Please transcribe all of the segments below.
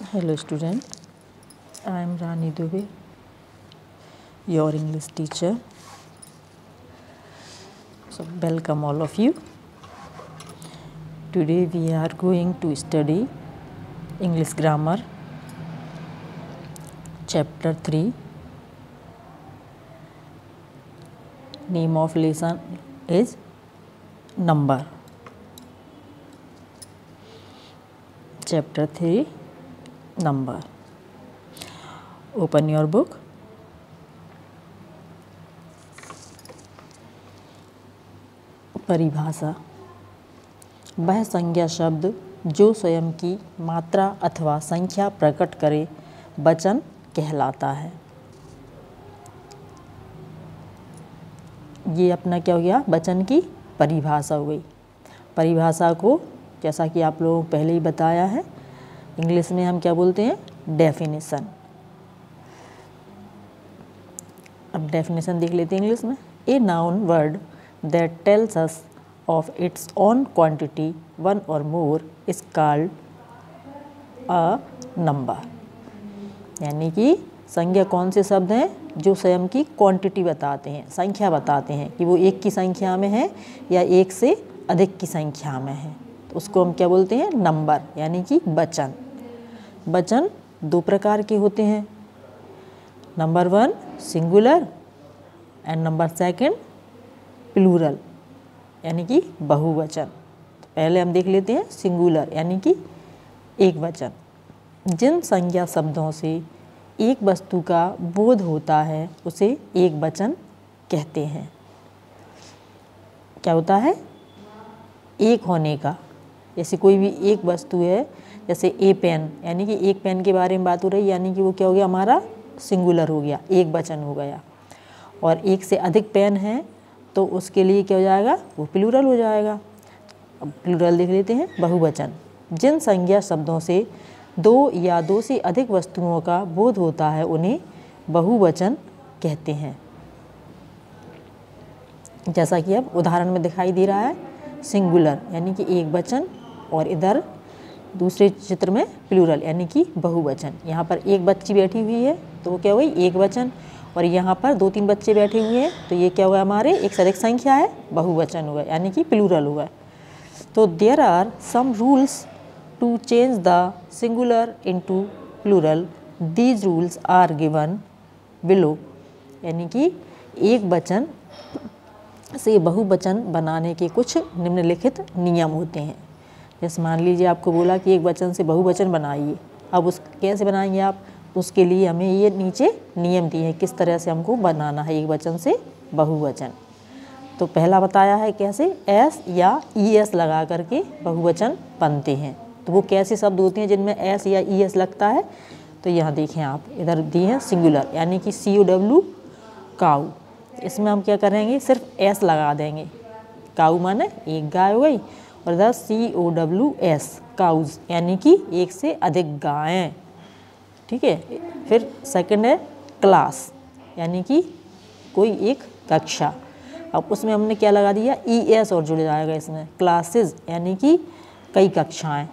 Hello student, I am Rani Dubey, your English teacher. So welcome all of you. Today we are going to study English grammar chapter 3. Name of lesson is number. Chapter 3 number. Open your book. परिभाषा वह संज्ञा शब्द जो स्वयं की मात्रा अथवा संख्या प्रकट करे वचन कहलाता है। ये अपना क्या हो गया, वचन की परिभाषा हो गई। परिभाषा को जैसा कि आप लोगों को पहले ही बताया है, इंग्लिश में हम क्या बोलते हैं, डेफिनेशन। अब डेफिनेशन देख लेते हैं इंग्लिश में। A noun word that tells us of its own quantity, one or more, is called a number। यानी कि संज्ञा कौन से शब्द हैं जो स्वयं की क्वांटिटी बताते हैं, संख्या बताते हैं कि वो एक की संख्या में है या एक से अधिक की संख्या में है, तो उसको हम क्या बोलते हैं, नंबर, यानी कि वचन। वचन दो प्रकार के होते हैं, number 1 singular and number 2 plural, यानी कि बहुवचन। तो पहले हम देख लेते हैं सिंगुलर, यानी कि एक वचन। जिन संज्ञा शब्दों से एक वस्तु का बोध होता है उसे एक वचन कहते हैं। क्या होता है, एक होने का। जैसे कोई भी एक वस्तु है, जैसे ए पेन, यानी कि एक पेन के बारे में बात हो रही, यानी कि वो क्या हो गया, हमारा सिंगुलर हो गया, एक वचन हो गया। और एक से अधिक पेन है तो उसके लिए क्या हो जाएगा, वो प्लूरल हो जाएगा। अब प्लूरल देख लेते हैं, बहुवचन। जिन संज्ञा शब्दों से दो या दो से अधिक वस्तुओं का बोध होता है उन्हें बहुवचन कहते हैं। जैसा कि अब उदाहरण में दिखाई दे रहा है, सिंगुलर यानी कि एक वचन, और इधर दूसरे चित्र में प्लूरल यानी कि बहुवचन। यहाँ पर एक बच्ची बैठी हुई है तो वो क्या हुई, एक वचन, और यहाँ पर 2-3 बच्चे बैठे हुए हैं तो ये क्या हुआ, हमारे एक से अधिक संख्या है, बहुवचन हुआ, यानी कि प्लूरल हुआ। तो there are some rules to change the singular into plural, these rules are given below. यानी कि एक वचन से बहुवचन बनाने के कुछ निम्नलिखित नियम होते हैं। जैसे मान लीजिए आपको बोला कि एक वचन से बहुवचन बनाइए, अब उस कैसे बनाएंगे आप, उसके लिए हमें ये नीचे नियम दिए हैं किस तरह से हमको बनाना है एक वचन से बहुवचन। तो पहला बताया है कैसे, एस या ई एस लगा करके बहुवचन बनते हैं। तो वो कैसे शब्द होते हैं जिनमें एस या ई एस लगता है, तो यहाँ देखें आप, इधर दिए हैं सिंगुलर यानी कि COW काऊ। इसमें हम क्या करेंगे, सिर्फ एस लगा देंगे, काऊ माने एक गाय हो गई, और इधर COWS काउज यानी कि एक से अधिक गायें। ठीक है। फिर सेकंड है क्लास, यानी कि कोई एक कक्षा। अब उसमें हमने क्या लगा दिया, ES और जुड़ जाएगा इसमें, क्लासेस यानी कि कई कक्षाएं,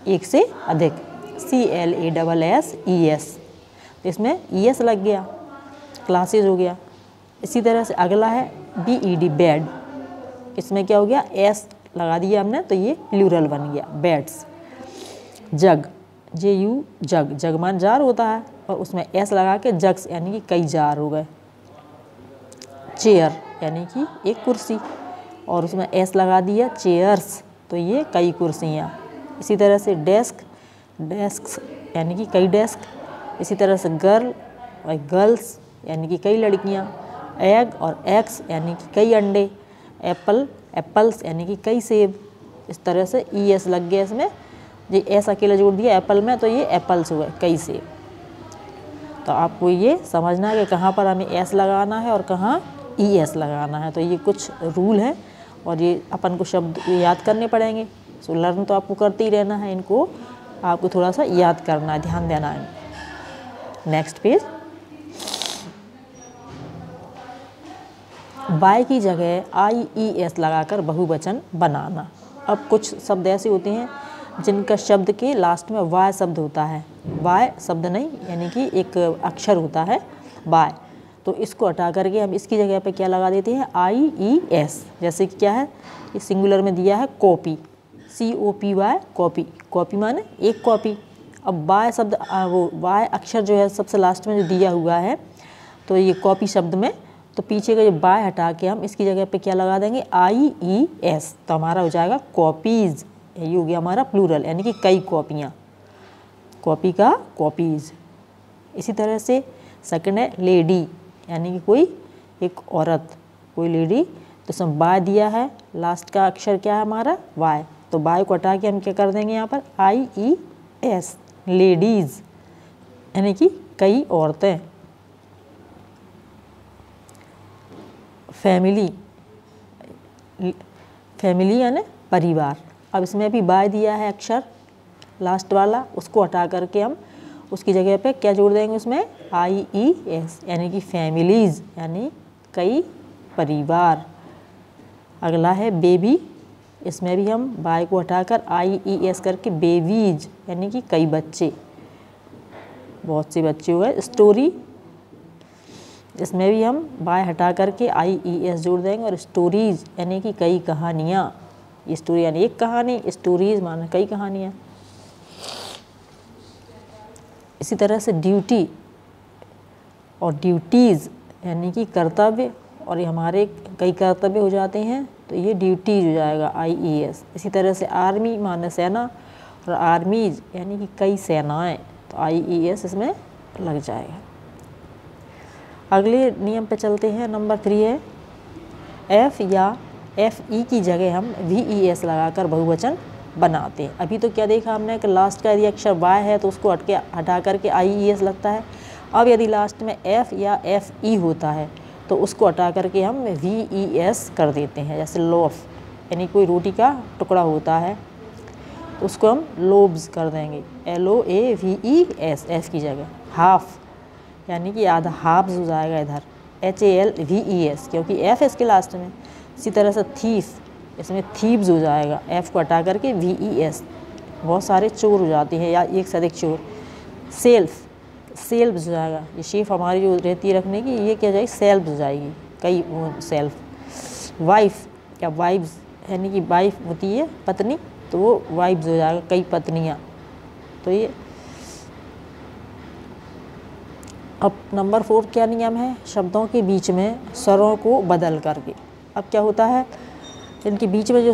एक से अधिक, CLASSES, तो इसमें ES लग गया, क्लासेस हो गया। इसी तरह से अगला है BED बेड, इसमें क्या हो गया, S लगा दिया हमने तो ये प्लूरल बन गया, बेड्स। जग, JU जग, जगमान जार होता है, और उसमें S लगा के जग्स यानी कि कई जार हो गए। चेयर यानी कि एक कुर्सी, और उसमें S लगा दिया, चेयर्स, तो ये कई कुर्सियाँ। इसी तरह से डेस्क, डेस्क्स यानी कि कई डेस्क। इसी तरह से गर्ल और गर्ल्स यानी कि कई लड़कियाँ। एग और एग्स यानी कि कई अंडे। एप्पल, एप्पल्स यानी कि कई सेब। इस तरह से ES लग गया इसमें, ये एस अकेला जोड़ दिया एप्पल में तो ये एप्पल्स हुए, कई सेब। तो आपको ये समझना है कि कहाँ पर हमें एस लगाना है और कहाँ ES लगाना है। तो ये कुछ रूल हैं और ये अपन को शब्द याद करने पड़ेंगे। सो लर्न तो आपको करते ही रहना है, इनको आपको थोड़ा सा याद करना है, ध्यान देना है। नेक्स्ट पेज, बाय की जगह IES लगाकर बहुवचन बनाना। अब कुछ शब्द ऐसे होते हैं जिनका शब्द के लास्ट में वाय शब्द होता है। वाय शब्द नहीं, यानी कि एक अक्षर होता है वाय, तो इसको हटा करके हम इसकी जगह पे क्या लगा देते हैं, IES। जैसे कि क्या है, ये सिंगुलर में दिया है कॉपी, COPY, कॉपी। कॉपी माने एक कॉपी। अब वाय शब्द वो वाय अक्षर जो है सबसे लास्ट में जो दिया हुआ है, तो ये कॉपी शब्द में, तो पीछे का जो वाय हटा के हम इसकी जगह पे क्या लगा देंगे, IES, तो हमारा हो जाएगा कॉपीज़। ये हो गया हमारा प्लूरल, यानी कि कई कॉपियाँ, कॉपी का कॉपीज़। इसी तरह से सेकंड है लेडी, यानी कि कोई एक औरत, कोई लेडी, तो इसमें वाय दिया है, लास्ट का अक्षर क्या है हमारा, वाय, तो वाय को हटा के हम क्या कर देंगे यहाँ पर IES, लेडीज़, यानी कि कई औरतें। फैमिली, फैमिली यानी परिवार। अब इसमें भी वाय दिया है अक्षर लास्ट वाला, उसको हटा करके हम उसकी जगह पे क्या जोड़ देंगे उसमें, IES, यानी कि फैमिलीज़, यानी कई परिवार। अगला है बेबी, इसमें भी हम वाय को हटाकर IES करके बेबीज, यानी कि कई बच्चे, बहुत से बच्चे हुए। स्टोरी, इसमें भी हम वाय हटा करके IES जोड़ देंगे और स्टोरीज, यानी कि कई कहानियाँ। ये स्टोरी यानी एक कहानी, स्टोरीज माने कई कहानियाँ। इसी तरह से ड्यूटी और ड्यूटीज़, यानी कि कर्तव्य, और ये हमारे कई कर्तव्य हो जाते हैं, तो ये ड्यूटीज हो जाएगा IES। इसी तरह से आर्मी माने सेना, और आर्मीज यानी कि कई सेनाएं, तो IES इसमें लग जाएगा। अगले नियम पे चलते हैं। नंबर 3 है F या FE की जगह हम VES लगाकर बहुवचन बनाते हैं। अभी तो क्या देखा हमने कि लास्ट का यदि अक्षर वाय है तो उसको हटा करके IES लगता है। अब यदि लास्ट में F या FE होता है तो उसको हटा करके हम VES कर देते हैं। जैसे लोफ, यानी कोई रोटी का टुकड़ा होता है तो उसको हम लोब्स कर देंगे, LOAVES, F की जगह। हाफ, यानी कि आधा, हाफ्स हो जाएगा इधर, HALVES, क्योंकि F है इसके लास्ट में। इसी तरह से थीफ, इसमें थीव्स हो जाएगा, F को हटा करके VES, बहुत सारे चोर हो जाते हैं या एक से अधिक चोर। सेल्फ, सेल्व्स हो जाएगा, ये शेफ हमारी जो रहती है रखने की, ये क्या जाएगी, सेल्व्स हो जाएगी, कई सेल्फ। वाइफ या वाइव्स, यानी कि वाइफ होती है पत्नी, तो वो वाइव्स हो जाएगा, कई पत्नियाँ। तो ये अब नंबर 4 क्या नियम है, शब्दों के बीच में स्वरों को बदल करके। अब क्या होता है, इनके बीच में जो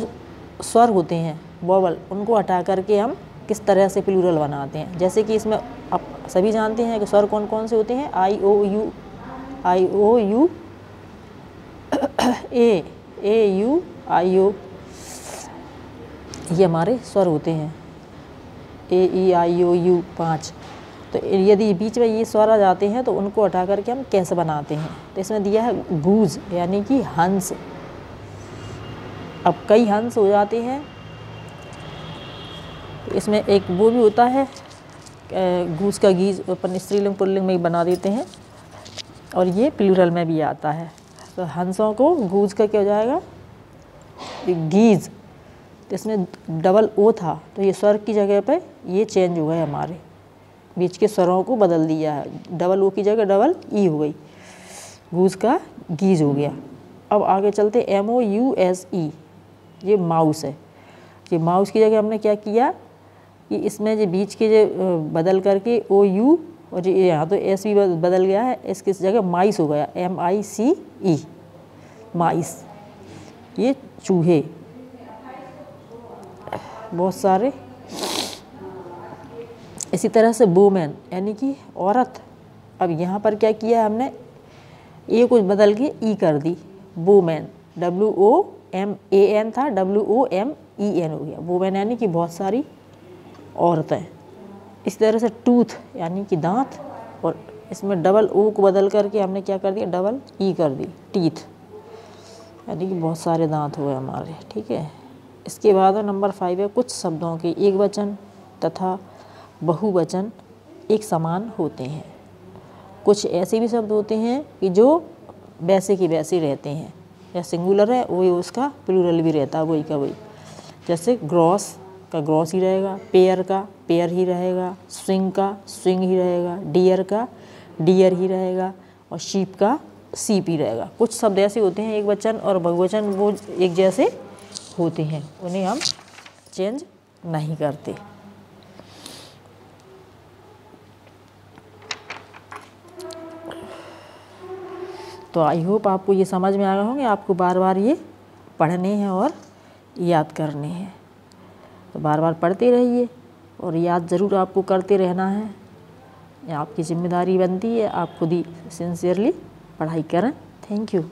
स्वर होते हैं वोवल, उनको हटा करके हम किस तरह से प्लूरल बनाते हैं। जैसे कि इसमें आप सभी जानते हैं कि स्वर कौन कौन से होते हैं, I O U A U I O, ये हमारे स्वर होते हैं, A E I O U 5। तो यदि बीच में ये स्वर आ जाते हैं तो उनको हटा करके हम कैसे बनाते हैं, तो इसमें दिया है गूज, यानी कि हंस। अब कई हंस हो जाते हैं, इसमें एक वो भी होता है गूज का गीज, अपन स्त्रीलिंग पुल्लिंग में ही बना देते हैं, और ये प्लूरल में भी आता है। तो हंसों को गूज का क्या हो जाएगा, गीज। तो इसमें डबल O था, तो ये स्वर की जगह पे ये चेंज हो गए, हमारे बीच के स्वरों को बदल दिया है, डबल O की जगह डबल E हो गई, गूज का गीज हो गया। अब आगे चलते MOUSE, ये माउस है। ये माउस की जगह हमने क्या किया कि इसमें जो बीच के जो बदल करके OU, और यहाँ तो S भी बदल गया है, इसकी जगह माइस हो गया, MICE, माइस। ये चूहे, बहुत सारे। इसी तरह से वुमेन, यानी कि औरत। अब यहाँ पर क्या किया हमने, ए को बदल के ई कर दी, वुमेन, WOMAN था, WOMEN हो गया, वुमेन, यानी कि बहुत सारी औरतें। इस तरह से टूथ, यानी कि दांत, और इसमें डबल O को बदल करके हमने क्या कर दिया, डबल E कर दी, टीथ, यानी कि बहुत सारे दांत हुए हमारे। ठीक है। इसके बाद नंबर 5 है कुछ शब्दों के एक वचन तथा बहुवचन एक समान होते हैं। कुछ ऐसे भी शब्द होते हैं कि जो वैसे की वैसे रहते हैं, या सिंगुलर है वही उसका प्लूरल भी रहता है, वही का वही। जैसे ग्रॉस, का ग्रॉस ही रहेगा, पेयर का पेयर ही रहेगा, स्विंग का स्विंग ही रहेगा, डियर का डियर ही रहेगा और शीप का सीप ही रहेगा। कुछ शब्द ऐसे होते हैं एकवचन और बहुवचन वो एक जैसे होते हैं, उन्हें हम चेंज नहीं करते। तो आई होप आपको ये समझ में आ गए होंगे। आपको बार बार ये पढ़ने हैं और याद करने हैं, तो बार बार पढ़ते रहिए और याद ज़रूर आपको करते रहना है। ये आपकी जिम्मेदारी बनती है, आप खुद ही सिंसियरली पढ़ाई करें। Thank you.